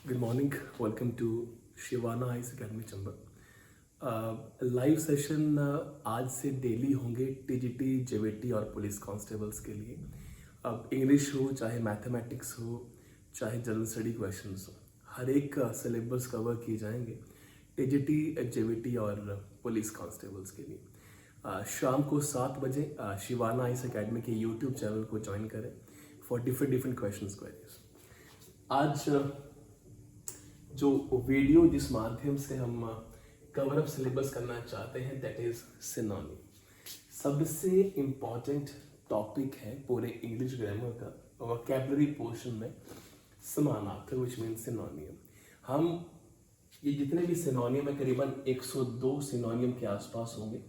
Good morning. Welcome to Sivana ice academy Chamba. Live session आज से daily होंगे टीजीटी, जेवीटी और पुलिस कांस्टेबल्स के लिए। अब इंग्लिश हो, चाहे मैथमेटिक्स हो, चाहे जनरल स्टडी क्वेश्चंस हो, हर एक का सिलेबस कवर किए जाएंगे टीजीटी, जेवीटी और पुलिस कांस्टेबल्स के लिए। शाम को 7 बजे शिवाना आइस अकेडमी के यूट्यूब चैनल को ज्वाइन करें फॉर डिफरेंट क्वेश्चंस क्वेरीज। आज जो वीडियो जिस माध्यम से हम कवर अप सिलेबस करना चाहते हैं दैट इज सिनोनिम। सबसे इम्पॉर्टेंट टॉपिक है पूरे इंग्लिश ग्रामर का वोकैबुलरी पोर्शन में समानार्थक, व्हिच मींस सिनोनिम। हम ये जितने भी सिनोनिम है करीबन 102 सिनोनिम के आसपास होंगे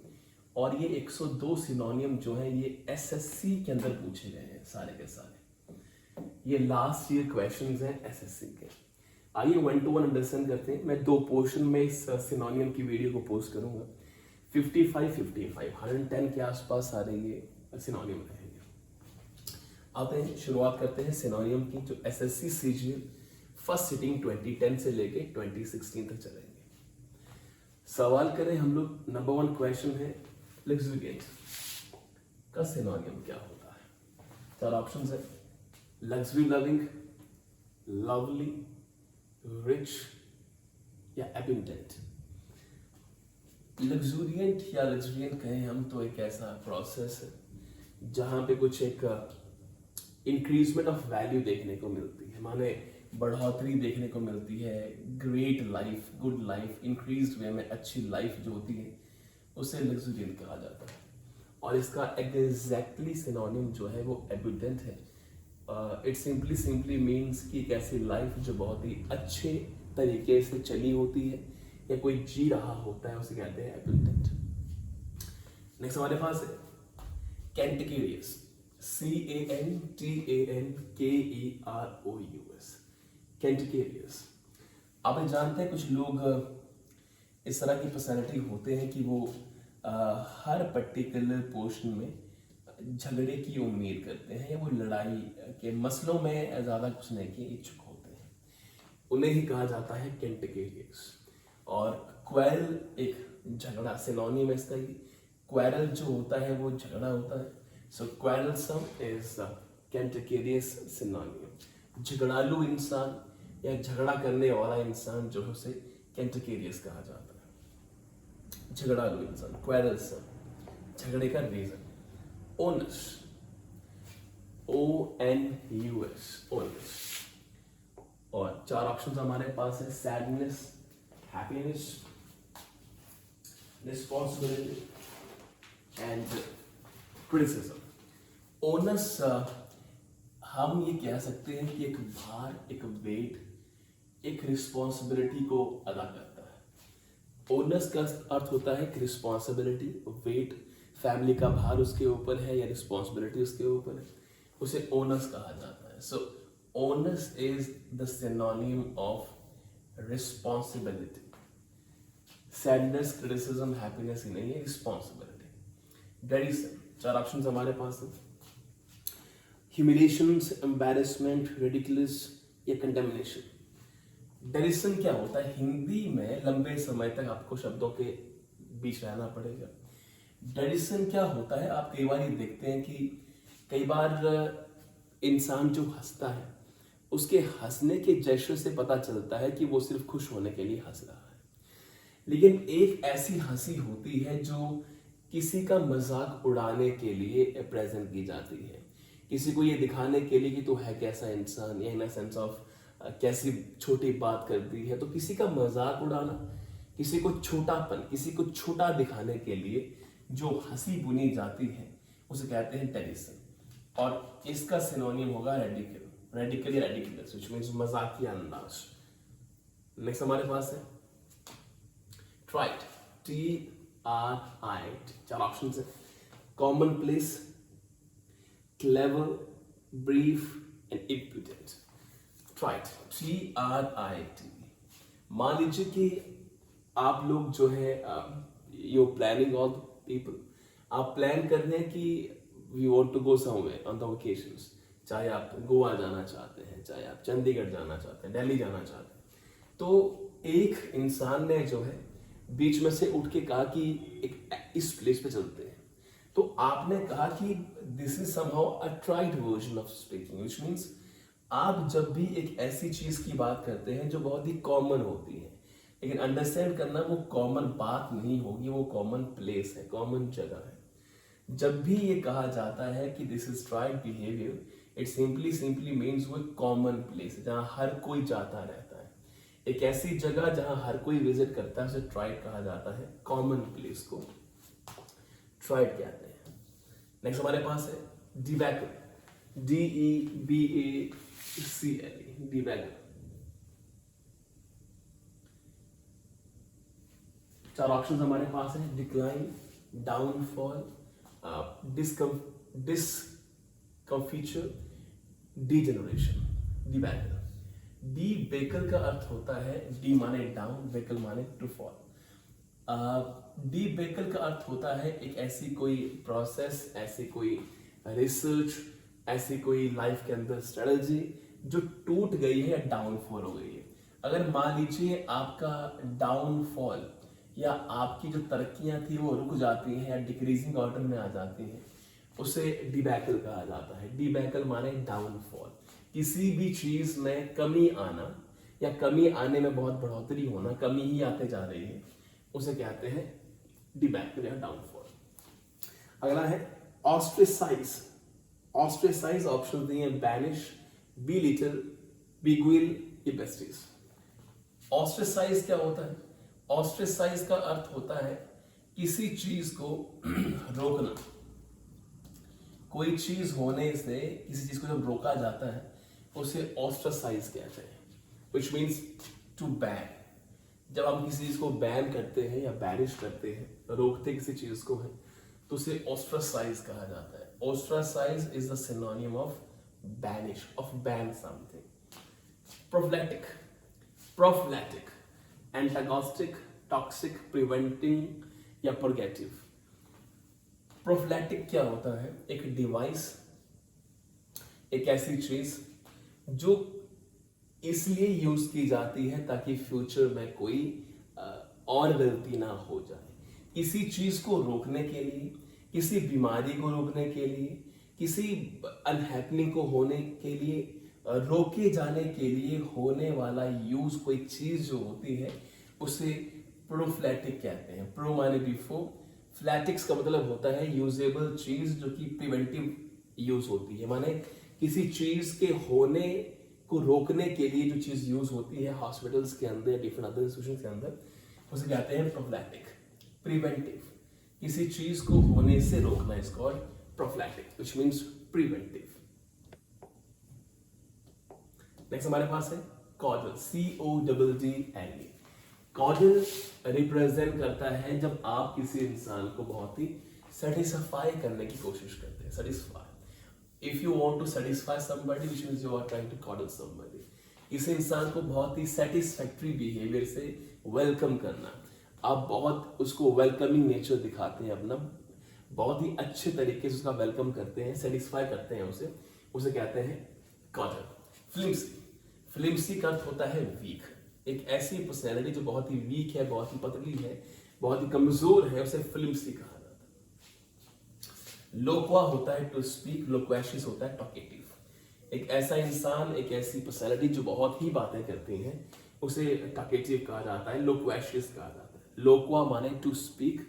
और ये 102 सिनोनिम जो है ये एसएससी के अंदर पूछे गए हैं सारे के सारे। ये लास्ट ईयर क्वेश्चंस हैं एसएससी के। आइए 1 to 1 अंडरस्टैंड करते हैं। मैं 2 पोर्शन में इस सिनोनियम की वीडियो को पोस्ट करूंगा। 110 के आसपास सारे ये सिनोनियम रहेंगे। आते हैं, शुरुआत करते हैं सिनोनियम की जो एसएससी सीजीएल फर्स्ट सिटिंग 2010 से लेके 2016 तक चलेंगे। सवाल करें हम लोग, नंबर 1 क्वेश्चन है लग्जूरियंट का सिनोनियम क्या होता है। 4 ऑप्शन है, लग्जरी लविंग, लवली, रिच या एबिंडेंट। लग्जूरियंट या लग्जूरियंट कहें हम तो एक ऐसा प्रोसेस है जहाँ पे कुछ एक इंक्रीजमेंट ऑफ वैल्यू देखने को मिलती है, माने बढ़ोतरी देखने को मिलती है। Great life, good life, increase way में अच्छी लाइफ जो होती है उसे लग्जूरियंट कहा जाता है। और इसका एग्जैक्टली सिनोनिम जो है वो एबिंडेंट है। इट सिंपली मीन्स कि एक ऐसी लाइफ जो बहुत ही अच्छे तरीके से चली होती है या कोई जी रहा होता है उसे कहते हैं एबिंडेंट। नेक्स्ट हमारे पास है कैंटिकेरियस, CANTANKEROUS, कैंटिकेरियस। आप जानते हैं कुछ लोग इस तरह की पर्सनैलिटी होते हैं कि वो हर पर्टिकुलर पोर्शन में झगड़े की उम्मीद करते हैं या वो लड़ाई के मसलों में ज़्यादा कुछ नहीं के इच्छुक होते हैं, उन्हें ही कहा जाता है कैंटिकेरियस। और क्वेरल एक झगड़ा, सिनोनिम है इसका। क्वेरल जो होता है वो झगड़ा होता है। सो क्वेरलसम इज कैंटिकेरियस सिनोनिम। झगड़ालू इंसान या झगड़ा करने वाला इंसान जो है उसे कैंटिकेरियस कहा जाता है। झगड़ालू इंसान, क्वेरलसम, झगड़े का रीजन। Onus, ONUS, onus. और 4 ऑप्शन हमारे पास है, sadness, happiness, responsibility and criticism. Onus हम ये कह सकते हैं कि एक भार, एक वेट, एक रिस्पॉन्सिबिलिटी को अदा करता है। ओनस का अर्थ होता है कि रिस्पॉन्सिबिलिटी, वेट, फैमिली का भार उसके ऊपर है या रिस्पॉन्सिबिलिटी उसके ऊपर है, उसे ओनस कहा जाता है। So onus is the synonym of responsibility. Sadness, criticism, happiness ही नहीं है, रिस्पॉन्सिबिलिटी। डेरिसन, 4 ऑप्शन हमारे पास है, ह्यूमिलिएशन, एम्बैरेसमेंट, रिडिकुलस या कंडेमनेशन। डेरिसन क्या होता है? हिंदी में लंबे समय तक आपको शब्दों के बीच रहना पड़ेगा। डेरिसन क्या होता है? आप कई बार ये देखते हैं कि कई बार इंसान जो हंसता है उसके हंसने के जश्न से पता चलता है कि वो सिर्फ खुश होने के लिए हंस रहा है। लेकिन एक ऐसी हंसी होती है जो किसी का मजाक उड़ाने के लिए प्रेजेंट की जाती है, किसी को ये दिखाने के लिए कि तो है कैसा इंसान, या इन सेंस ऑफ कैसी छोटी बात कर दी है। तो किसी का मजाक उड़ाना, किसी को छोटापन, किसी को छोटा दिखाने के लिए जो हंसी बुनी जाती है उसे कहते हैं डेरिसन। और इसका सिनोनिम होगा रेडिकल, रेडिकल या रेडिकुलस, व्हिच मींस मजाकिया अंदाज। नेक्स्ट हमारे पास है ट्राइट, TRIT। 4 ऑप्शन है, common place, clever, brief and impudent. Trite, TRIT। मान लीजिए कि आप लोग जो है यू प्लानिंग ऑल पीपल, आप प्लान कर रहे हैं कि we want to go somewhere on the vacations. चाहे आप गोवा जाना चाहते हैं, चाहे आप चंडीगढ़ जाना चाहते हैं, दिल्ली जाना चाहते हैं, तो एक इंसान ने जो है बीच में से उठ के कहा कि इस प्लेस पे चलते हैं। तो आपने कहा कि this is somehow a tried version of speaking, which means आप जब भी एक ऐसी चीज की बात करते हैं जो बहुत ही कॉमन होती है, लेकिन अंडरस्टैंड करना वो कॉमन बात नहीं होगी, वो कॉमन प्लेस है, कॉमन जगह है। जब भी ये कहा जाता है कि this is tried behaviour, it simply means वो कॉमन प्लेस है जहाँ हर कोई जाता रहता है। एक ऐसी जगह जहाँ हर कोई विजिट करता है उसे ट्राइड कहा जाता है, कॉमन प्लेस को ट्राइड कहते हैं। नेक्स्ट हमारे पास है डिबैकल, DEBACLE, डिबैकल। 4 ऑप्शन हमारे पास है, decline, downfall, discomfiture, degeneration. Debacle, debacle का अर्थ होता है, डी माने डाउन, बेकल माने टू फॉल। डी बेकल का अर्थ होता है एक ऐसी कोई प्रोसेस, ऐसी कोई रिसर्च, ऐसी कोई लाइफ के अंदर स्ट्रेटजी जो टूट गई है या डाउनफॉल हो गई है। अगर मान लीजिए आपका डाउनफॉल या आपकी जो तरक्कियां थी वो रुक जाती हैं या डिक्रीजिंग ऑर्डर में आ जाती हैं, उसे डिबैकल कहा जाता है। डिबैकल माने डाउनफॉल, किसी भी चीज में कमी आना या कमी आने में बहुत बढ़ोतरी होना, कमी ही आते जा रही है, उसे कहते हैं डिबैकल या डाउनफॉल। अगला है ऑस्ट्रेसाइज। ऑस्ट्रेसाइज ऑप्शन दिए हैं, बैनिश, बिलिटल, बिगुइल, इबेस्टिस। ऑस्ट्रेसाइज क्या होता है? ऑस्ट्रेसाइज का अर्थ होता है किसी चीज को रोकना। कोई चीज होने से किसी चीज को जब रोका जाता है उसे ऑस्ट्रेसाइज कहते हैं, व्हिच मींस टू बैन। जब हम किसी चीज को बैन करते हैं या बैनिश करते हैं, रोकते किसी चीज को है, तो उसे ऑस्ट्रेसाइज कहा जाता है। Ostracise is the synonym of banish, of ban something. Prophylactic, prophylactic, antagonistic, toxic, preventing या प्रोगेटिव। प्रोफिलैक्टिक क्या होता है? एक डिवाइस, एक ऐसी चीज जो इसलिए यूज की जाती है ताकि फ्यूचर में कोई और गलती ना हो जाए। किसी चीज को रोकने के लिए, किसी बीमारी को रोकने के लिए, किसी अनहैपनिंग को होने के लिए, रोके जाने के लिए होने वाला यूज कोई चीज जो होती है उसे प्रोफिलैक्टिक कहते हैं। प्रो माने बिफोर, फ्लैटिक्स का मतलब होता है यूजेबल चीज जो कि प्रिवेंटिव यूज होती है, माने किसी चीज के होने को रोकने के लिए जो चीज यूज होती है हॉस्पिटल्स के अंदर, डिफरेंट अदर इंस्टीट्यूशंस के अंदर, उसे कहते हैं प्रोफिलैक्टिक। प्रिवेंटिव, किसी चीज को होने से रोकना, is called prophylactic, which means preventive. Next हमारे पास है कॉडल, CODDLE। कॉडल रिप्रेजेंट करता है जब आप किसी इंसान को बहुत ही सेटिस्फाई करने की कोशिश करते हैं। Satisfy, if you want to satisfy somebody, which means you are trying to coddle somebody. इस इंसान को बहुत ही सेटिस्फैक्टरी बिहेवियर से वेलकम करना, आप बहुत उसको वेलकमिंग नेचर दिखाते हैं अपना, बहुत ही अच्छे तरीके से उसका वेलकम करते हैं, सेटिस्फाई करते हैं उसे कहते हैं कॉडल। फ्लिम्सी, फ्लिम्सी का अर्थ होता है वीक। एक ऐसी पर्सनैलिटी जो बहुत ही वीक है, बहुत ही पतली है, बहुत ही कमजोर है, उसे फ्लिम्सी कहा जाता है। लोक्वा होता है टू स्पीक, लोक्वेशियस होता है टॉकेटिव। एक ऐसा इंसान, एक ऐसी पर्सनैलिटी जो बहुत ही बातें करती हैं, उसे टॉकेटिव कहा जाता है, लोक्वेशियस कहा जाता है। लोक्वा माने टू स्पीक,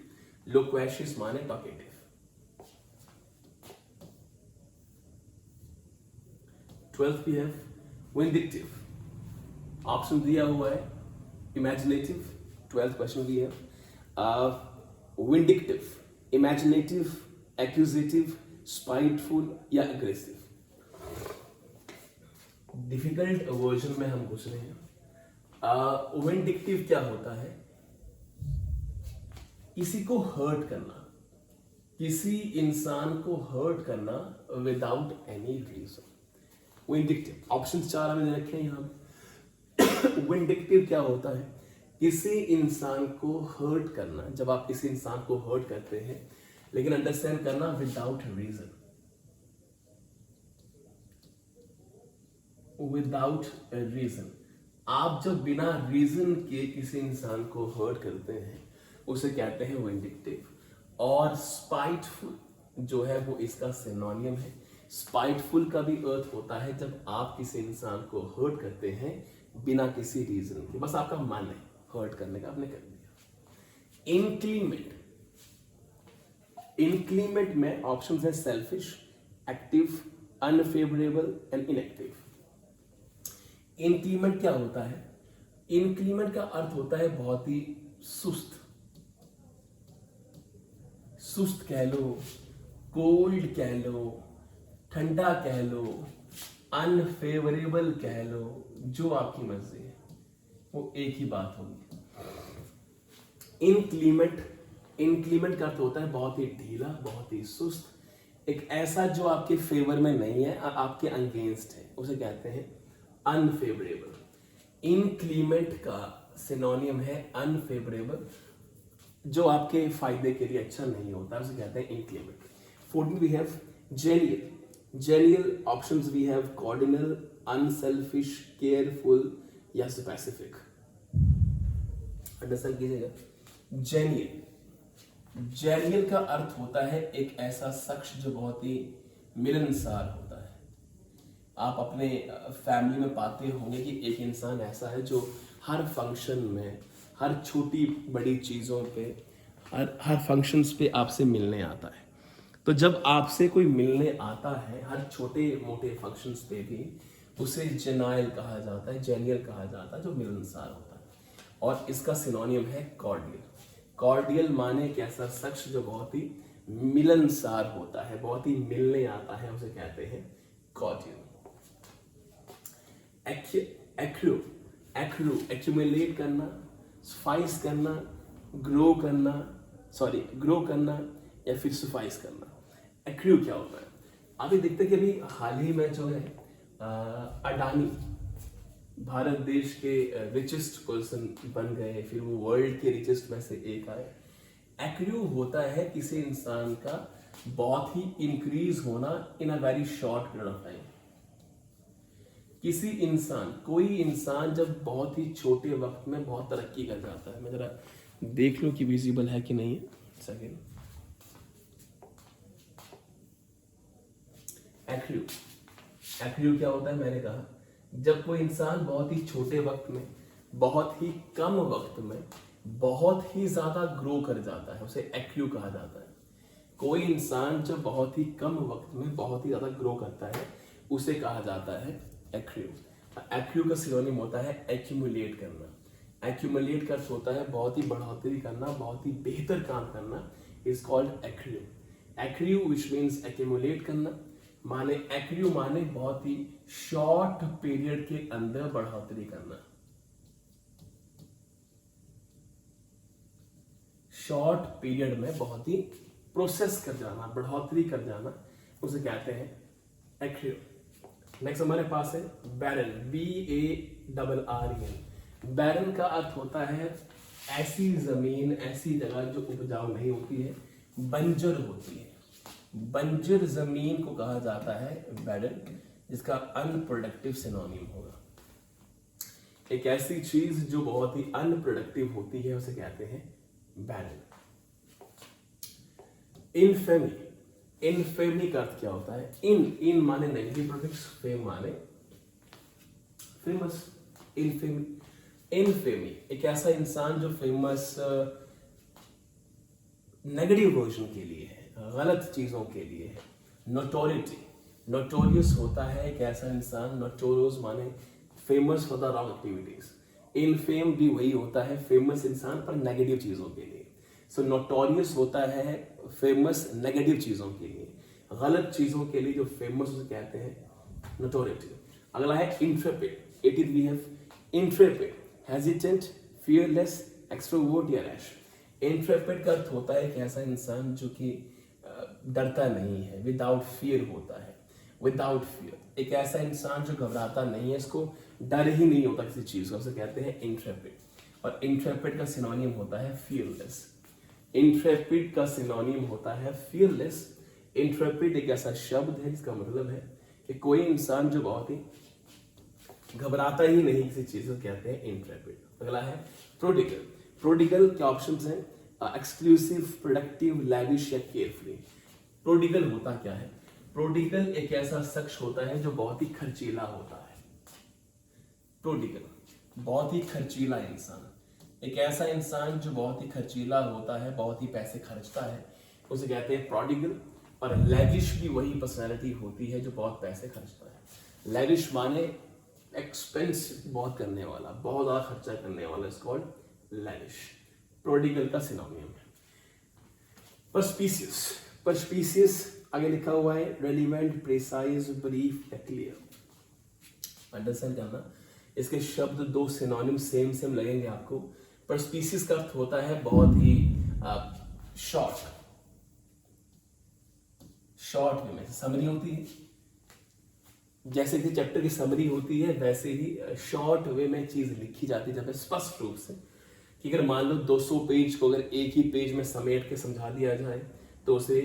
लोक्वेशियस माने टॉकेटिव। ट्वेल्थ भी है विंडिक्टिव, ऑप्शन दिया हुआ है इमेजिनेटिव, 12th क्वेश्चन भी है। विंडिक्टिव, इमेजिनेटिव, एक्यूजेटिव, स्पाइटफुल या एग्रेसिव। डिफिकल्ट वर्जन में हम घुस रहे हैं। विंडिक्टिव क्या होता है? किसी को हर्ट करना, किसी इंसान को हर्ट करना without any reason. Vindictive, option 4 हमें दे रखे हैं यहां। विंडिक्टिव क्या होता है? किसी इंसान को हर्ट करना, जब आप किसी इंसान को हर्ट करते हैं, लेकिन अंडरस्टैंड करना विदाउट रीजन, विदाउट रीजन। आप जब बिना रीजन के किसी इंसान को हर्ट करते हैं उसे कहते हैं विंडिक्टिव। और स्पाइटफुल जो है वो इसका सिनोनियम है। स्पाइटफुल का भी अर्थ होता है जब आप किसी इंसान को हर्ट करते हैं बिना किसी रीजन के, बस आपका मन है हर्ट करने का, आपने कर दिया। इनक्लीमेंट, इनक्लीमेंट में ऑप्शन है selfish, active, unfavourable and inactive. Inclement क्या होता है? इनक्लीमेंट का अर्थ होता है बहुत ही सुस्त, सुस्त कह लो, कोल्ड कह लो, ठंडा कह लो, अनफेवरेबल कह लो, जो आपकी मर्जी है वो एक ही बात होगी। इनक्लीमेंट, इनक्लीमेंट का अर्थ होता है बहुत ही ढीला, बहुत ही सुस्त, एक ऐसा जो आपके फेवर में नहीं है, आपके अगेंस्ट है, उसे कहते हैं अनफेवरेबल। इनक्लीमेंट का सिनोनियम है अनफेवरेबल, जो आपके फायदे के लिए अच्छा नहीं होता, उसे कहते हैं inclement. 14 we have genial. Genial options we have cordial, unselfish, careful या स्पेसिफिक। अंडरस्टैंड कीजिएगा। जेनियल, जेनियल का अर्थ होता है एक ऐसा शख्स जो बहुत ही मिलनसार होता है। आप अपने फैमिली में पाते होंगे कि एक इंसान ऐसा है जो हर फंक्शन में, हर छोटी बड़ी चीज़ों पे, हर फंक्शंस पे आपसे मिलने आता है। तो जब आपसे कोई मिलने आता है हर छोटे मोटे फंक्शंस पे भी, उसे जेनाइल कहा जाता है, जेनियल कहा जाता है, जो मिलनसार होता है। और इसका सिनोनियम है कॉर्डियल। कॉर्डियल माने एक ऐसा शख्स जो बहुत ही मिलनसार होता है, बहुत ही मिलने आता है, उसे कहते हैं कॉर्डियल। एक्रू, एक्रू एक्यूमुलेट करना, सफाइस करना, ग्रो करना, ग्रो करना या फिर सफाइस करना। एक्रू क्या होता है? अभी देखते कि अभी हाल ही में जो है अडानी भारत देश के रिचेस्ट पर्सन बन गए, फिर वो वर्ल्ड के रिचेस्ट में से एक आए। एक्रू होता है किसी इंसान का बहुत ही इंक्रीज होना in a very short period of time. किसी इंसान, कोई इंसान जब बहुत ही छोटे वक्त में बहुत तरक्की कर जाता है, मैं जरा देख लूं कि विजिबल है कि नहीं है, सेकेंड। एक्रू, एक्रू क्या होता है? मैंने कहा जब कोई इंसान बहुत ही छोटे वक्त में, बहुत ही कम वक्त में बहुत ही ज्यादा ग्रो कर जाता है, उसे एक्रू कहा जाता है। कोई इंसान जब बहुत ही कम वक्त में बहुत ही ज्यादा ग्रो करता है उसे कहा जाता है एक्रू। एक्रू का सिनोनिम होता है एक्यूमुलेट करना। एक्यूमुलेट का अर्थ होता है बहुत ही बढ़ोतरी करना, बहुत ही बेहतर काम करना, is called accrue. Accrue which means accumulate करना, माने एक्रू माने बहुत ही शॉर्ट पीरियड के अंदर बढ़ोतरी करना। शॉर्ट पीरियड में बहुत ही प्रोसेस कर जाना, बढ़ोतरी कर जाना, उसे कहते हैं एक्रू। नेक्स्ट हमारे पास है बैरन, BARREN। बैरन का अर्थ होता है ऐसी जमीन, ऐसी जगह जो उपजाऊ नहीं होती है, बंजर होती है। बंजर जमीन को कहा जाता है बैरन, जिसका अनप्रोडक्टिव सिनोनिम होगा। एक ऐसी चीज जो बहुत ही अनप्रोडक्टिव होती है उसे कहते हैं बैरन। इनफेमी, इनफेमी का अर्थ क्या होता है? इन माने नेगेटिव प्रीफिक्स, फेम माने फेमस। इनफेमी, इनफेमी एक ऐसा इंसान जो फेमस नेगेटिव वर्जन के लिए है, गलत चीजों के लिए है। नोटोरिटी, नोटोरियस होता है एक ऐसा इंसान, नोटोरियस माने famous for the wrong activities. Infame भी वही होता है, फेमस इंसान पर नेगेटिव चीजों के लिए। सो नोटोरियस होता है फेमस नेगेटिव चीजों के लिए, गलत चीजों के लिए जो फेमस उसे कहते हैं नोटोरिटी। अगला है intrepid. It is we have intrepid, hesitant, fearless, extrovert या रैश। इंट्रेपिड का अर्थ होता है एक ऐसा इंसान जो कि डरता नहीं है, विदाउट फियर होता है, विदाउट फियर। एक ऐसा इंसान जो घबराता नहीं है, इसको डर ही नहीं होता किसी चीज का, उसे कहते हैं इंट्रेपिड। और इंट्रेपिड का सिनोनिम होता है फियरलेस। इंट्रेपिड का सिनोनिम होता है फियरलेस। इंट्रेपिड एक ऐसा शब्द है जिसका मतलब है कि कोई इंसान जो बहुत ही घबराता ही नहीं किसी चीज को कहते हैं इंट्रेपिड। अगला है प्रोडिगल। प्रोडिगल के ऑप्शंस हैं एक्सक्लूसिव, प्रोडक्टिव, लैविश या केयरफ्री। प्रोडिगल होता क्या है? प्रोडिगल एक ऐसा शख्स होता है जो बहुत ही खर्चीला होता है। प्रोडिगल बहुत ही खर्चीला इंसान, एक ऐसा इंसान जो बहुत ही खर्चीला होता है, बहुत ही पैसे खर्चता है, उसे कहते हैं प्रोडिगल। और लैविश भी वही पर्सनैलिटी होती है जो बहुत पैसे खर्चता है। लैविश माने एक्सपेंस बहुत करने वाला, बहुत ज्यादा खर्चा करने वाला, इज कॉल्ड लैविश। प्रोडिगल का सिनोनिम है। परस्पिशियस। परस्पिशियस आगे लिखा हुआ है रेलिवेंट, प्रिसाइज, ब्रीफ या क्लियर। अंडरस्टैंड करना, इसके शब्द दो सिनोनिम सेम लगेंगे आपको। परस्पिशियस का अर्थ होता है बहुत ही शॉर्ट वे में समरी होती है, जैसे कि चैप्टर की समरी होती है वैसे ही शॉर्ट वे में चीज लिखी जाती है, जब स्पष्ट रूप से कि अगर मान लो 200 पेज को अगर एक ही पेज में समेट के समझा दिया जाए तो उसे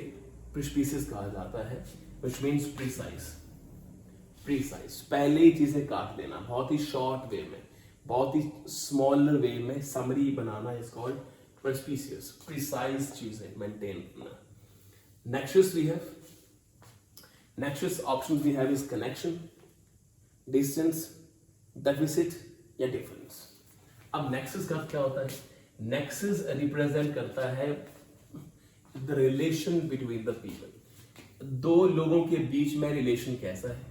प्रिस्पिशियस कहा जाता है, व्हिच मींस प्रीसाइज। पहले ही चीजें काट देना, बहुत ही शॉर्ट वे में, बहुत ही स्मॉलर वे में समरी बनाना इज कॉल्ड प्रिस्पिशियस। प्रिसाइज चीजें मेंटेन करना। Nexus we have, nexus option we have is connection, distance, deficit या डिफरेंस। अब नेक्सस का क्या होता है? नेक्सस रिप्रेजेंट करता है the relation between the people. दो लोगों के बीच में रिलेशन कैसा है,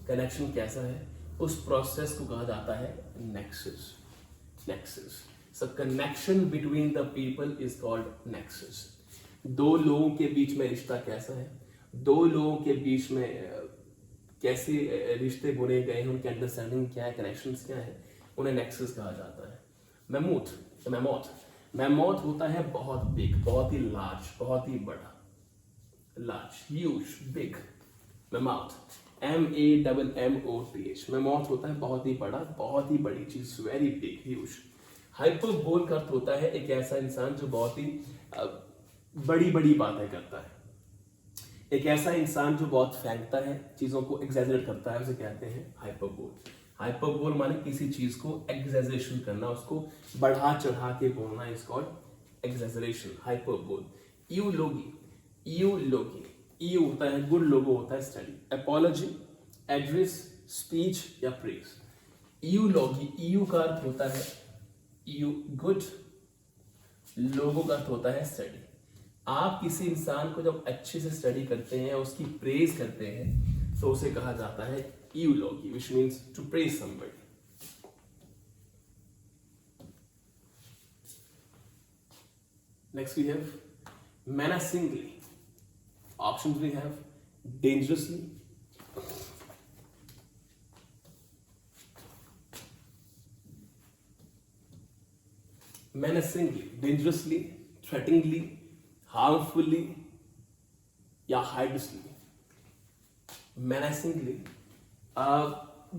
कनेक्शन कैसा है, उस प्रोसेस को कहा जाता है nexus. So connection between the people is called nexus. दो लोगों के बीच में रिश्ता कैसा है, दो लोगों के बीच में कैसे रिश्ते बुने गए हैं, उनकी अंडरस्टैंडिंग क्या है, कनेक्शंस क्या है, उन्हें नेक्सस कहा जाता है। मैमोथ होता है बहुत बिग, बहुत ही लार्ज, बहुत ही बड़ा, large, huge, big. Mammoth, MAMMOTH। Mammoth होता है बहुत ही बड़ा, बहुत ही बड़ी चीज, वेरी बिग, ह्यूज। हाइपरबोल का अर्थ होता है एक ऐसा इंसान जो बहुत ही बड़ी बड़ी बातें करता है, एक ऐसा इंसान जो बहुत फेंकता है, चीजों को एग्जैजरेट करता है, उसे कहते हैं हाइपरबोल। हाइपरबोल माने किसी चीज को एग्जैजरेशन करना, उसको बढ़ा चढ़ा के बोलना, is called exaggeration, hyperbole. Eulogy, eu होता है गुड, लोगो होता है स्टडी। एपोलॉजी, एड्रेस, स्पीच या प्रेज। यूलोगी, यू का अर्थ होता है यू गुड, लोगो का अर्थ होता है स्टडी। आप किसी इंसान को जब अच्छे से स्टडी करते हैं, उसकी प्रेज करते हैं, तो उसे कहा जाता है eulogy, which means to praise somebody. Next we have menacingly. Options we have dangerously, dangerously, threateningly, harmfully या hideously। menacingly,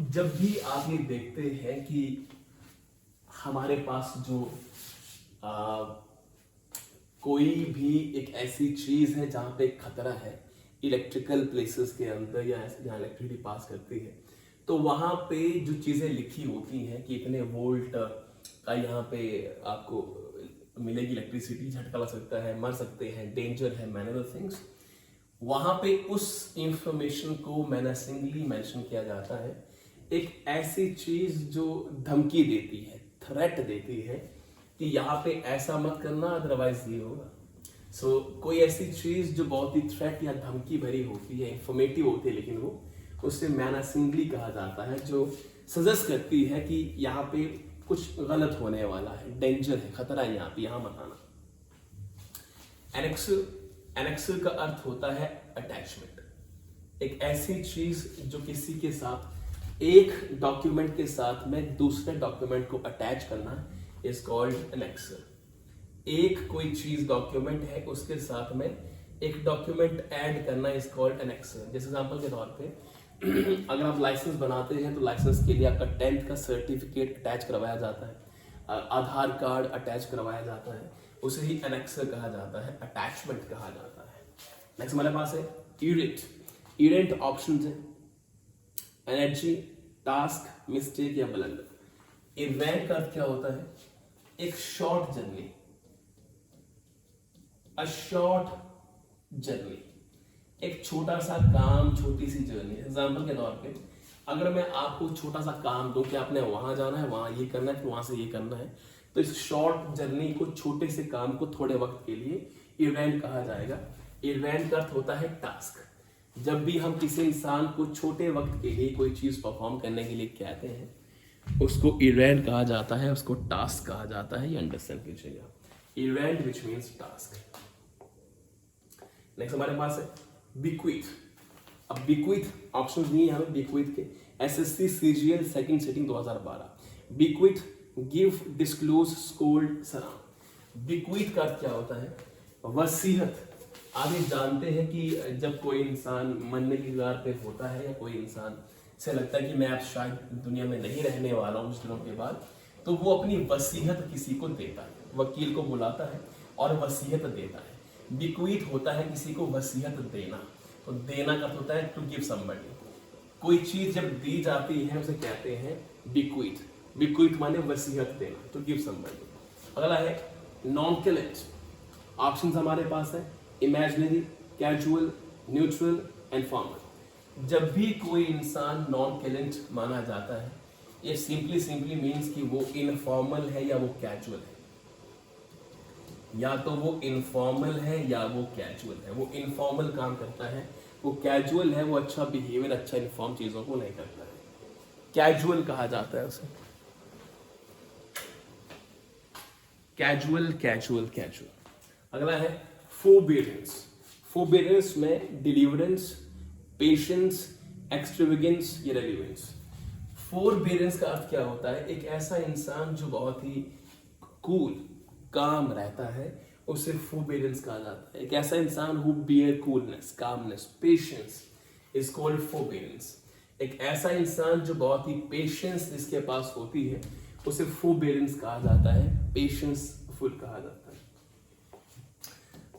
जब भी आप ये देखते हैं कि हमारे पास जो कोई भी एक ऐसी चीज है जहां पे खतरा है, इलेक्ट्रिकल प्लेसेस के अंदर या ऐसे जहां इलेक्ट्रिसिटी पास करती है, तो वहां पे जो चीजें लिखी होती हैं कि इतने वोल्ट का यहाँ पे आपको मिलेगी इलेक्ट्रिसिटी, झटका लग सकता है, मर सकते हैं, डेंजर है, मैनी अदर थिंग्स, वहां पे उस इंफॉर्मेशन को मेनासिंगली मेंशन किया जाता है। एक ऐसी चीज जो धमकी देती है, थ्रेट देती है कि यहाँ पे ऐसा मत करना अदरवाइज ये होगा। सो कोई ऐसी चीज जो बहुत ही थ्रेट या धमकी भरी होती है, इंफॉर्मेटिव होती है, लेकिन वो उससे मेनासिंगली कहा जाता है, जो सजेस्ट करती है कि यहाँ पे कुछ गलत होने वाला है, डेंजर है, खतरा है, यहाँ पे यहाँ मत आना। एनेक्सल का अर्थ होता है अटैचमेंट। एक ऐसी चीज जो किसी के साथ, एक डॉक्यूमेंट के साथ में दूसरे डॉक्यूमेंट को अटैच करना इज कॉल्ड एनेक्सल। एक कोई चीज डॉक्यूमेंट है, उसके साथ में एक डॉक्यूमेंट ऐड करना इज कॉल्ड एनेक्सल। जैसे एग्जांपल के तौर पे अगर आप लाइसेंस बनाते हैं तो लाइसेंस के लिए आपका 10th का सर्टिफिकेट अटैच करवाया जाता है, आधार कार्ड अटैच करवाया जाता है, उसे ही एनेक्सल कहा जाता है, अटैचमेंट कहा जाता है। नेक्स्ट हमारे पास है इरेंट। इरेंट ऑप्शंस है एनर्जी, टास्क, मिस्टेक या ब्लंडर। इवेंट का अर्थ क्या होता है? एक short journey, a short journey, एक छोटा सा काम, छोटी सी जर्नी। एग्जाम्पल के तौर पे अगर मैं आपको छोटा सा काम दूं कि आपने वहां जाना है, वहां ये करना है, फिर वहां से ये करना है, तो इस शॉर्ट जर्नी को, छोटे से काम को थोड़े वक्त के लिए इवेंट कहा जाएगा। इवेंट का अर्थ होता है टास्क। जब भी हम किसी इंसान को छोटे वक्त के लिए कोई चीज परफॉर्म करने के लिए कहते हैं, उसको इवेंट कहा जाता है, उसको टास्क कहा जाता है। ये अंडरस्टैंड कीजिएगा, event which means task. Next हमारे पास है बिक्विथ। अब बिक्विथ ऑप्शन नहीं है हमें बिक्विथ के। SSC CGL second sitting 2012। Bequeath give, disclose, scold, सलाम। बिक्विथ का अर्थ क्या होता है? वसीयत। आप ये जानते हैं कि जब कोई इंसान मरने की कगार पे होता है या कोई इंसान से लगता है कि मैं अब शायद दुनिया में नहीं रहने वाला हूँ कुछ दिनों के बाद, तो वो अपनी वसीयत किसी को देता है, वकील को बुलाता है और वसीयत देता है। बिक्वीथ होता है किसी को वसीयत देना। तो देना का होता है टू गिव समबडी। कोई चीज जब दी जाती है उसे कहते हैं बिक्वीथ। बिक्वीथ माने वसीयत देना, टू गिव समबडी। अगला है नॉन किलेंट। ऑप्शंस हमारे पास है imaginary, casual, neutral and formal. जब भी कोई इंसान नॉन किलेंट माना जाता है, ये सिंपली मीन्स कि वो इनफॉर्मल है या वो कैजुअल है। या तो वो इनफॉर्मल है या वो कैजुअल है। वो इनफॉर्मल काम करता है, वो कैजुअल है, वो अच्छा बिहेवियर, अच्छा इन्फॉर्म चीजों को नहीं करता है, कैजुअल कहा जाता है उसे। Casual casual casual. अगला है फोरबियरेंस। फोरबियरेंस में डिलीवरेंस, पेशेंस, एक्सट्रावेगेंस या रेलिवेंस। फोरबियरेंस का अर्थ क्या होता है? एक ऐसा इंसान जो बहुत ही कूल, काम रहता है, उसे फोरबियरेंस कहा जाता है। एक ऐसा इंसान who bear coolness, calmness, patience is called forbearance. एक ऐसा इंसान जो बहुत ही पेशेंस जिसके पास होती है, उसे फोरबियरेंस कहा जाता है, पेशेंस फुल कहा जाता है।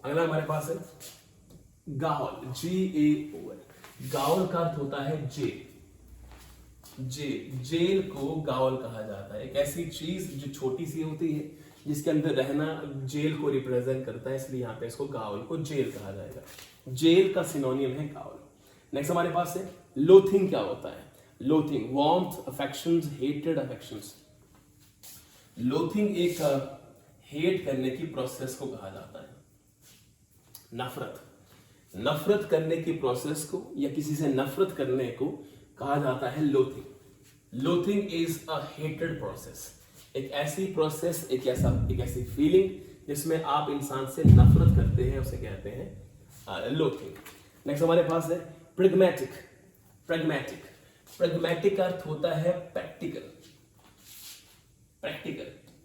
अगला हमारे पास है गाउल, GAOL। गाउल का अर्थ होता है जेल। जेल को गाउल कहा जाता है। एक ऐसी चीज जो छोटी सी होती है, जिसके अंदर रहना जेल को रिप्रेजेंट करता है, इसलिए यहाँ पे इसको गाउल को जेल कहा जाएगा। जेल का सिनोनियम है गाउल। नेक्स्ट हमारे पास है लोथिंग। क्या होता है loathing? Warmth, affections, hated affections. Loathing एक हेट करने की प्रोसेस को कहा जाता है। नफरत करने की प्रोसेस को या किसी से नफरत करने को कहा जाता है loathing. Loathing is a hated process. एक ऐसी प्रोसेस, एक ऐसी फीलिंग जिसमें आप इंसान से नफरत करते हैं, उसे कहते हैं लोथिंग। नेक्स्ट हमारे पास है प्रेग्मेटिक। प्रेग्मेटिक का अर्थ होता है प्रैक्टिकल।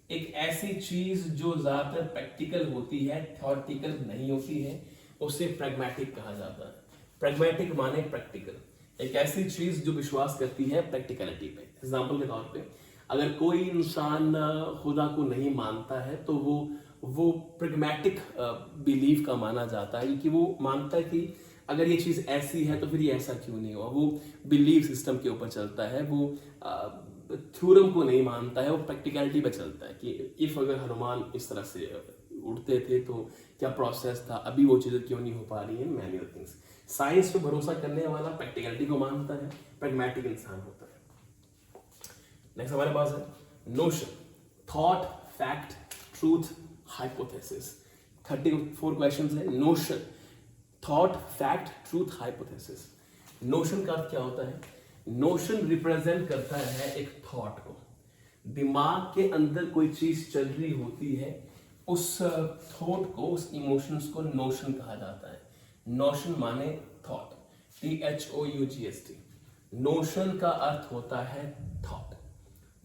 एक ऐसी चीज जो ज्यादातर प्रैक्टिकल होती है, थ्योरेटिकल नहीं होती है, उसे प्रैग्मेटिक कहा जाता है। प्रैग्मेटिक माने प्रैक्टिकल। एक ऐसी चीज जो विश्वास करती है प्रैक्टिकलिटी पे। एग्जाम्पल के तौर पे अगर कोई इंसान खुदा को नहीं मानता है, तो वो प्रैग्मेटिक बिलीफ का माना जाता है, क्योंकि वो मानता है कि अगर ये चीज ऐसी है तो फिर ये ऐसा क्यों नहीं हुआ। वो बिलीफ सिस्टम के ऊपर चलता है, वो थ्योरम को नहीं मानता है, वो प्रैक्टिकलिटी पे चलता है कि इफ अगर हनुमान इस तरह से उड़ते थे तो क्या प्रोसेस था, अभी वो चीजें क्यों नहीं हो पा रही है, मैनुअल थिंग्स। साइंस पे भरोसा करने वाला प्रैक्टिकलिटी को मानता है, प्रैग्मेटिक इंसान होता है। नेक्स्ट हमारे पास है notion. Thought, fact, truth, hypothesis. 34 questions है। Notion, thought, fact, truth, hypothesis. Notion का अर्थ क्या होता है? नोशन रिप्रेजेंट करता है एक थॉट को। दिमाग के अंदर कोई चीज चल रही होती है, उस थॉट को, उस इमोशंस को नोशन कहा जाता है। नोशन माने थॉट, THOUGHT। नोशन का अर्थ होता है थॉट।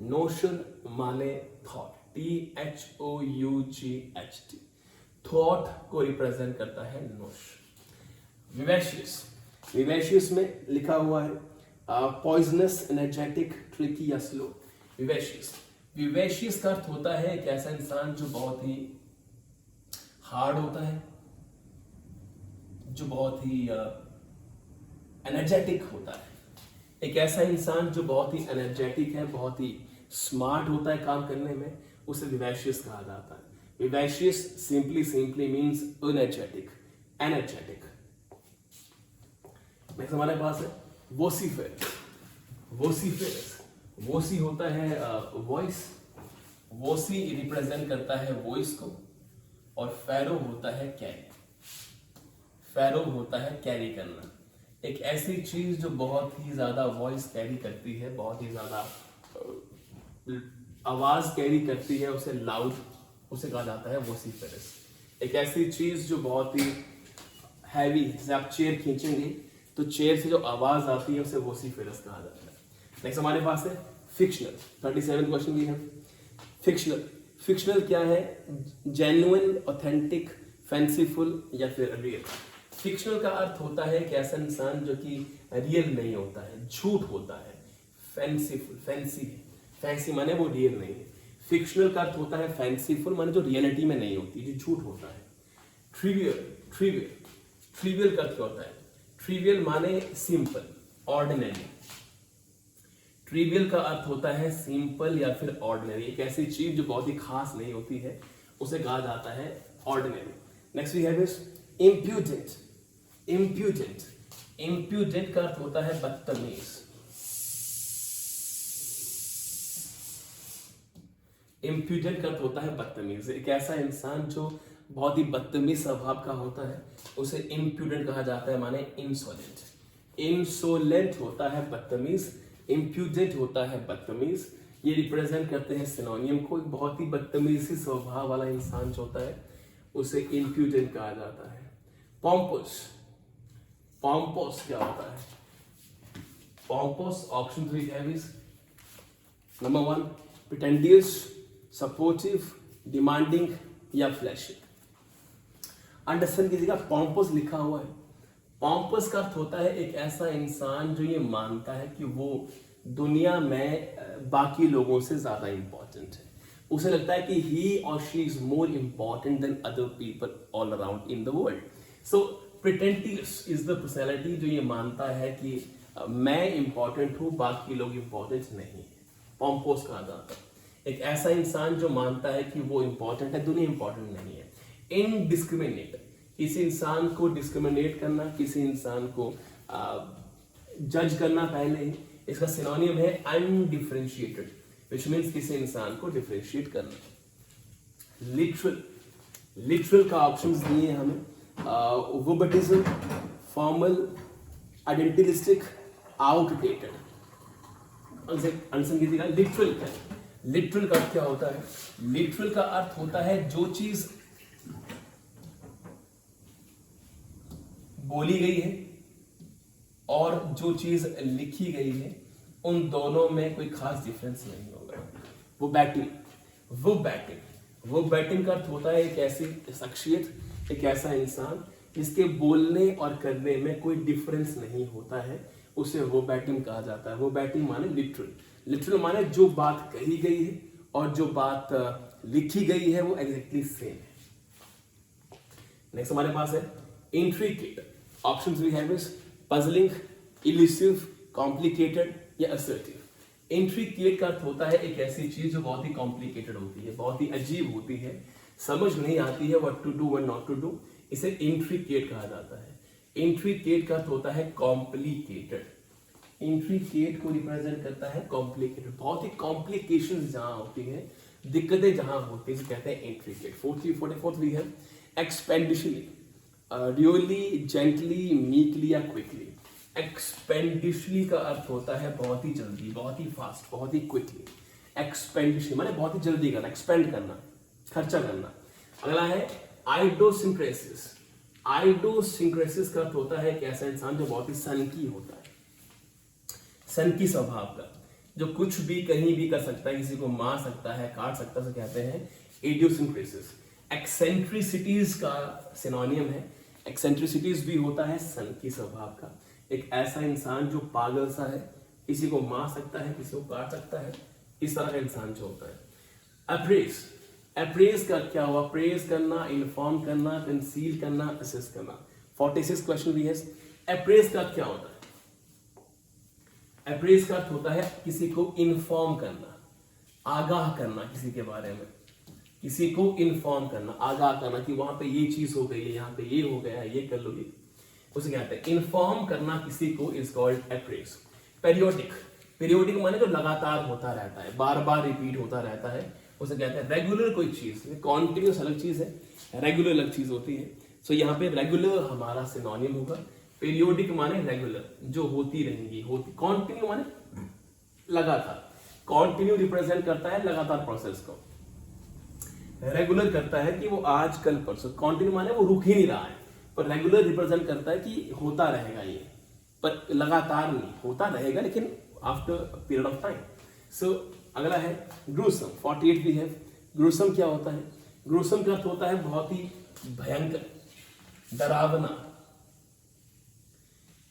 नोशन माने थॉट, THOUGHT। थॉट को रिप्रेजेंट करता है नोशन। विवेशियस में लिखा हुआ है पॉइजनस, एनर्जेटिक, ट्रिकी या स्लो। विवेशियस का अर्थ होता है एक ऐसा इंसान जो बहुत ही हार्ड होता है, जो बहुत ही एनर्जेटिक होता है। एक ऐसा इंसान जो बहुत ही एनर्जेटिक है, बहुत ही स्मार्ट होता है काम करने में, उसे विवैशियस कहा जाता है। Vivacious simply means energetic, energetic. Next हमारे पास है वोसिफेरस। वोसिफेरस, वोसी होता है वॉइस, वोसी रिप्रेजेंट करता है वॉइस को, और फेरो होता है कैरी। फेरो होता है कैरी करना, एक ऐसी चीज जो बहुत ही ज्यादा वॉइस कैरी करती है, बहुत ही ज्यादा आवाज कैरी करती है, उसे लाउड, उसे कहा जाता है वोसिफेरस। एक ऐसी चीज जो बहुत ही हैवी, जैसे आप चेयर खींचेंगे तो चेयर से जो आवाज आती है उसे वोसिफेरस कहा जाता है। नेक्स्ट हमारे पास है फिक्शनल। 37 क्वेश्चन भी है। फिक्शनल, फिक्शनल क्या है? जेन्युइन, ऑथेंटिक, फैंसीफुल या फिर रियल। फिक्शनल का अर्थ होता है कि ऐसा इंसान जो कि रियल नहीं होता है, झूठ होता है। फैंसीफुल, फैंसी माने वो रियल नहीं है। फिक्शनल का अर्थ होता है फैंसीफुल, माने जो रियलिटी में नहीं होती, जो झूठ होता है। ट्रिवियल का अर्थ क्या होता है? ट्रिवियल माने सिंपल, ऑर्डिनरी। ट्रिवियल का अर्थ होता है सिंपल या फिर ऑर्डिनरी, एक ऐसी चीज जो बहुत ही खास नहीं होती है, उसे कहा जाता है ordinary. Next we have is impudent. Impudent का अर्थ होता है बदतमीज। इम्प्यूडेंट का अर्थ होता है बदतमीज, एक ऐसा इंसान जो बहुत ही बदतमीज स्वभाव का होता है, उसे इम्प्यूडेंट कहा जाता है, माने इंसोलेंट। इंसोलेंट होता है बदतमीज, इम्प्यूडेंट होता है बदतमीज। ये रिप्रेजेंट करते हैं सिनोनियम को। एक बहुत ही बदतमीजी स्वभाव वाला इंसान जो होता है उसे इम्प्यूडेंट कहा जाता है। पॉम्पोस, पॉम्पोस क्या होता है? पॉम्पोस, ऑप्शन 3 है इज नंबर 1 प्रिटेंडियस, सपोर्टिव, डिमांडिंग या फ्लैशी। अंडरस्टैंड कीजिएगा, पॉम्पोस लिखा हुआ है। पॉम्पस का अर्थ होता है एक ऐसा इंसान जो ये मानता है कि वो दुनिया में बाकी लोगों से ज्यादा इंपॉर्टेंट है। उसे लगता है कि ही और she is more important than other people all around in the world. So pretentious is the personality जो ये मानता है कि मैं इंपॉर्टेंट हूं, बाकी लोग इंपॉर्टेंट नहीं है। पॉम्पोस कहा जाता है एक ऐसा इंसान जो मानता है कि वो इंपॉर्टेंट है, दुनिया इंपॉर्टेंट नहीं है। इनडिस्क्रिमिनेट, किसी इंसान को डिस्क्रिमिनेट करना, किसी इंसान को जज करना पहले ही, इसका सिनोनियम है अनडिफरेंशिएटेड, व्हिच मींस किसी इंसान को डिफरेंशिएट करना। लिटरल का ऑप्शंस दिए हमें, वर्बटिज्म, फॉर्मल, आइडेंटिलिस्टिक, आउटडेटेड। आंसर कीजिएगा, लिटरल क्या है? लिटरल का अर्थ क्या होता है? लिटरल का अर्थ होता है जो चीज बोली गई है और जो चीज लिखी गई है, उन दोनों में कोई खास डिफरेंस नहीं होगा। वो बैटिंग का अर्थ होता है एक ऐसी शख्सियत, एक ऐसा इंसान जिसके बोलने और करने में कोई डिफरेंस नहीं होता है, उसे वो बैटिंग कहा जाता है। वो बैटिंग माने लिटरल माने जो बात कही गई है और जो बात लिखी गई है वो एग्जैक्टली सेम है। नेक्स्ट हमारे पास है intricate. Options we have is puzzling, elusive, complicated या असर्टिव। इंट्रिकेट का अर्थ होता है एक ऐसी चीज जो बहुत ही कॉम्प्लिकेटेड होती है, बहुत ही अजीब होती है, समझ नहीं आती है what to do what not to do, इसे इंट्रिकेट कहा जाता है। इंट्रिकेट का अर्थ होता है कॉम्प्लिकेटेड। इंट्रिकेट को रिप्रेजेंट करता है कॉम्प्लिकेटेड, बहुत ही कॉम्प्लिकेशंस जहां होती है, दिक्कतें जहां होती है, कहते हैं इंट्रिकेट। 44 वी है एक्सपेंडिशली, रियली, जेंटली, मीकली या क्विकली। एक्सपेंडिशली का अर्थ होता है बहुत ही जल्दी, बहुत ही फास्ट, बहुत ही क्विकली। एक्सपेंडिशली माने बहुत ही जल्दी करना, एक्सपेंड करना, खर्चा करना। अगला है आइडोसिंक्रेसिस। आइडोसिंक्रेसिस का अर्थ होता है एक ऐसा इंसान जो बहुत ही सनकी होता है, सनकी स्वभाव का, जो कुछ भी कहीं भी कर सकता है, किसी को मार सकता है, काट सकता है, कहते हैं इडियोसिंक्रेसिस। एक्सेंट्रिसिटीज का सिनोनियम है, एक्सेंट्रिसिटीज भी होता है सनकी स्वभाव का, एक ऐसा इंसान जो पागल सा है, किसी को मार सकता है, किसी को काट सकता है, इस तरह का इंसान जो होता है। अप्रेज का क्या हुआ? प्रेज करना, इन्फॉर्म करना, कंसील करना, असेस करना। 46 क्वेश्चन भी है। अप्रेज का क्या होता है? अप्रेज का अर्थ होता है किसी को इन्फॉर्म करना, आगाह करना किसी के बारे में, किसी को इन्फॉर्म करना, आगाह करना कि वहां पे ये चीज हो गई है, यहाँ पे ये हो गया है, ये कर लो, ये उसे कहते हैं इन्फॉर्म करना किसी को is called apprise. Periodic, periodic माने जो लगातार होता रहता है, बार बार रिपीट होता रहता है, उसे कहते हैं रेगुलर। कोई चीज कॉन्टिन्यूस अलग चीज है, रेगुलर अलग चीज होती है। सो यहाँ पे रेगुलर हमारा सिनोनिम होगा, पीरियोडिक माने रेगुलर जो होती रहेंगी, होती, कॉन्टिन्यू माने लगातार, कॉन्टिन्यू रिप्रेजेंट करता है लगातार प्रोसेस को, रेगुलर करता है कि वो आज कल परसों, कॉन्टिन्यू माने वो रुक ही नहीं रहा है, पर रेगुलर रिप्रेजेंट करता है कि होता रहेगा ये, पर लगातार नहीं, होता रहेगा लेकिन आफ्टर पीरियड ऑफ टाइम। सो अगला है ग्रूसम, 48 भी है। ग्रूसम क्या होता है? ग्रूसम का अर्थ होता है बहुत ही भयंकर, डरावना,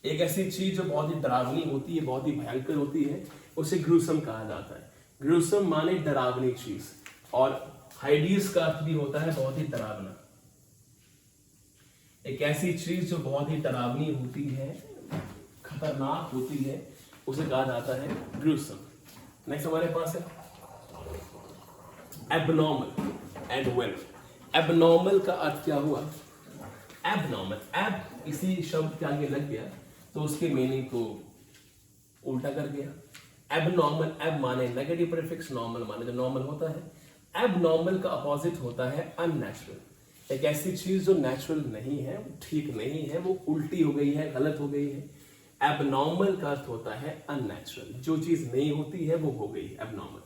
एक ऐसी चीज जो बहुत ही डरावनी होती है, बहुत ही भयंकर होती है, उसे ग्रूसम कहा जाता है। ग्रूसम माने डरावनी चीज, और हाइडीज का अर्थ भी होता है बहुत ही डरावना, एक ऐसी चीज जो बहुत ही डरावनी होती है, खतरनाक होती है, उसे कहा जाता है ग्रूसम। नेक्स्ट हमारे पास है एबनॉर्मल एंड वेल। एबनॉर्मल का अर्थ क्या हुआ? एबनॉर्मल, एब इसी शब्द के आगे लग गया तो उसके मीनिंग को उल्टा कर गया। एबनॉर्मल, एब माने नेगेटिव प्रीफिक्स, नॉर्मल माने जो नॉर्मल होता है। एबनॉर्मल का अपोजिट होता है अननेचुरल, एक ऐसी चीज जो नेचुरल नहीं है, ठीक नहीं है, वो उल्टी हो गई है, गलत हो गई है। एबनॉर्मल का अर्थ होता है अननेचुरल, जो चीज नहीं होती है वो हो गई एबनॉर्मल।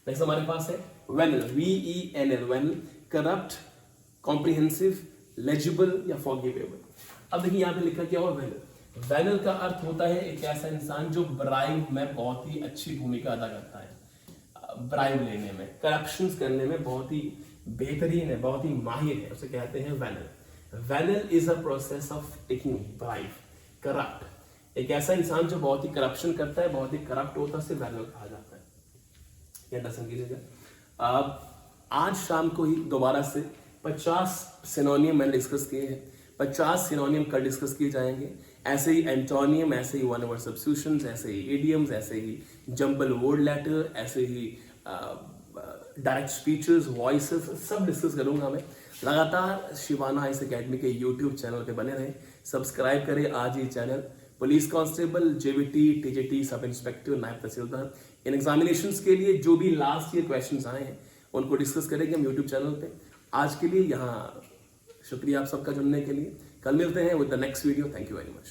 नेक्स्ट हमारे पास है वेनल, VENL, वेनल, करप्ट, कॉम्प्रिहेंसिव, लेजिबल या फॉरगिवेबल। अब देखिए यहाँ पे लिखा क्या हुआ वेनल। वेनल का अर्थ होता है एक ऐसा इंसान जो ब्राइब में बहुत ही अच्छी भूमिका अदा करता है, ब्राइब लेने में, करप्शन करने में बहुत ही बेहतरीन है, बहुत ही माहिर है, उसे कहते हैं venal. Venal is a process of taking bribe, corrupt, एक ऐसा इंसान जो बहुत ही करप्शन करता है, बहुत ही करप्ट होता है, उसे वेनल कहा जाता है। ये अंडरस्टैंड कीजिएगा। आज शाम को ही दोबारा से 50 सिनोनियम मैंने डिस्कस किए हैं, 50 सिनोनियम कल डिस्कस किए जाएंगे। ऐसे ही एंटोनियम, ऐसे ही वन वर्ड सब्स्टिट्यूशंस, ऐसे ही इडियम्स, ऐसे ही जंबल वर्ड लेटर, ऐसे ही डायरेक्ट स्पीचेस, वॉइसेस, सब डिस्कस करूंगा मैं। लगातार शिवाना आईएएस एकेडमी के यूट्यूब चैनल पे बने रहें, सब्सक्राइब करें आज ही channel. Police constable, JVT, TGT, sub inspector, नायब तहसीलदार, इन एग्जामिनेशंस के लिए जो भी लास्ट ईयर क्वेश्चंस आए हैं उनको डिस्कस करेंगे हम यूट्यूब चैनल पे। आज के लिए यहाँ शुक्रिया आप सबका जुड़ने के लिए। कल मिलते हैं with the next video. Thank you very much.